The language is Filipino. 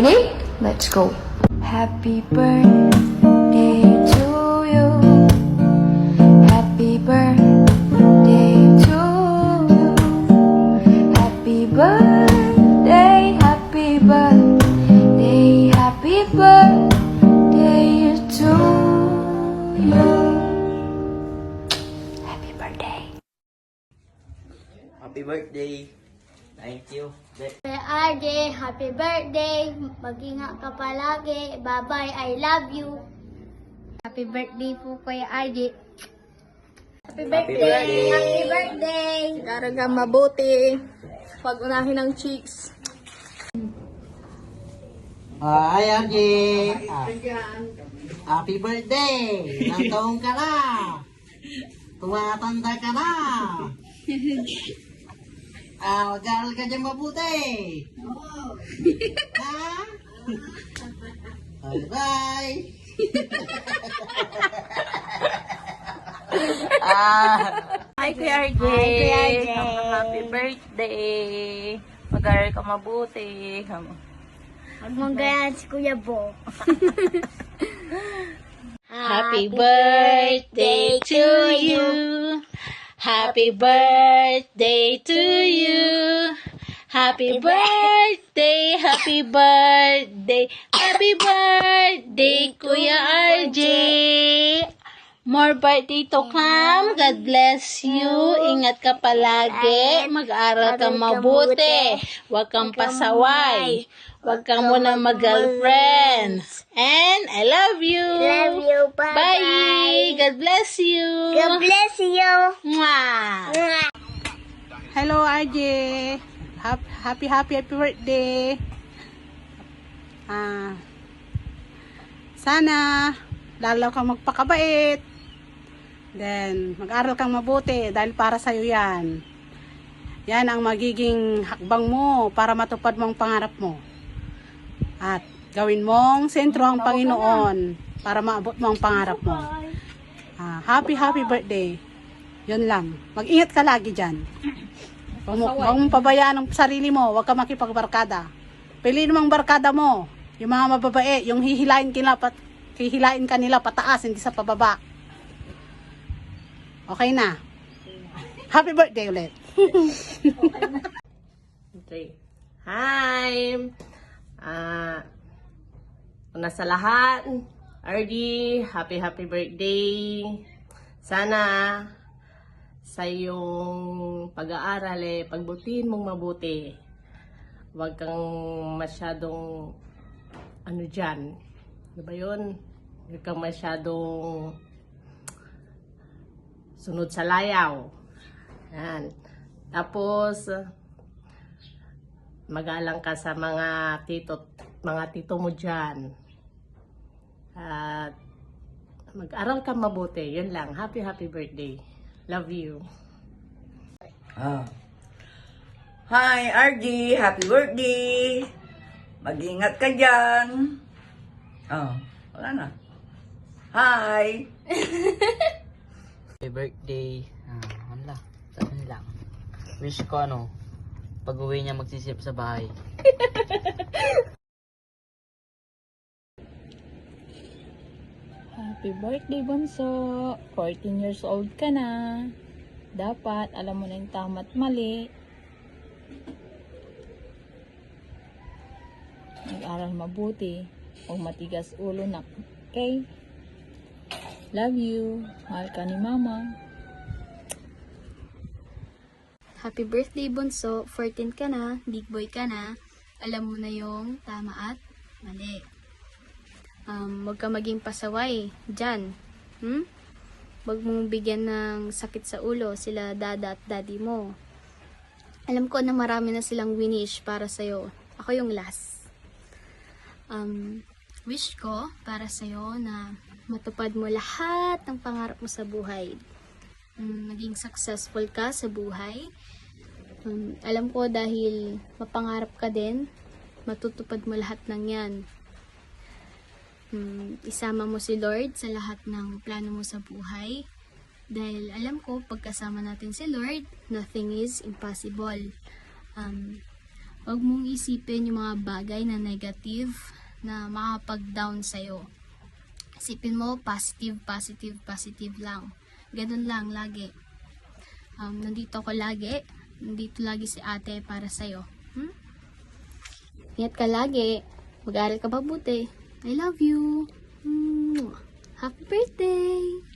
Ready? Let's go. Happy birthday to you. Happy birthday to you. Happy birthday, happy birthday, happy birthday to you. Happy birthday. Happy birthday. Thank you. Kuya RJ, happy birthday. Mag-ingat ka palagi. Bye-bye, I love you. Happy birthday po, Kuya RJ. Happy birthday. Happy birthday. Karaga mabuti. Pag unahin ng chicks. Hi, RJ. Happy birthday. Ilang taong ka na? Tumatanda ka na. Mag-aaral ka dyan mabuti. Ha? Bye-bye. Hi, Kuya RJ. Happy birthday. Mag-aaral ka mabuti. Huwag mong ganyan si Kuya Bo. Happy birthday to you. Happy birthday to you. Happy birthday, happy birthday, happy birthday, Kuya RJ. More birthday to come. God bless you. Ingat ka palagi. Mag-aral ka mabuti. Huwag kang pasaway. Huwag kang muna mag-girlfriends. And I love you. Love you. Bye. Bye. God bless you. God bless you. Mwah. Hello, RJ. Happy birthday. Sana lalo kang magpakabait. Then, mag-aral kang mabuti dahil para sa'yo yan. Yan ang magiging hakbang mo para matupad mong pangarap mo. At gawin mong sentro ang Panginoon para maabot mo ang pangarap mo. Happy birthday. Yun lang. Mag-ingat ka lagi dyan. Huwag mong pabayaan ang sarili mo. Huwag ka makipagbarkada. Piliin mo ang barkada mo. Yung mga mababae, yung hihilain ka nila pataas, hindi sa pababa. Okay na. Happy birthday ulit. Okay. Hi! Una sa lahat, RD, happy birthday. Sana sa iyong pag-aaral pagbutihin mong mabuti. Huwag kang masyadong dyan. Ano ba yun? Huwag kang masyadong sunod sa layaw. Yan. Tapos, magalang ka sa mga tito mo dyan. At mag-aral ka mabuti. Yun lang. Happy birthday. Love you. Hi, RG. Happy birthday. Mag-ingat ka dyan. Wala na. Hi. Happy birthday. Wala. Saan lang. Wish ko pag uwi niya magsisip sa bahay. Happy birthday, Bunso! 14 years old ka na. Dapat alam mo na yung tama at mali. Mag-aral mabuti. Huwag matigas ulo na. Okay? Love you. Mahal ka ni Mama. Happy birthday, Bunso. 14 ka na. Big boy ka na. Alam mo na yung tama at mali. Huwag ka maging pasaway dyan. Huwag mong bigyan ng sakit sa ulo sila dada at daddy mo. Alam ko na marami na silang winish para sa'yo. Ako yung last. Wish ko para sa'yo na matupad mo lahat ng pangarap mo sa buhay. Maging successful ka sa buhay. Alam ko dahil mapangarap ka din, matutupad mo lahat ng yan. Isama mo si Lord sa lahat ng plano mo sa buhay. Dahil alam ko, pagkasama natin si Lord, nothing is impossible. Huwag mong isipin yung mga bagay na negative na makapag-down sa'yo. Isipin mo, positive, positive, positive lang. Ganun lang, lagi. Nandito ako lagi. Nandito lagi si ate para sa'yo. Ingat ka lagi. Mag-aaral ka mabuti. I love you. Happy birthday!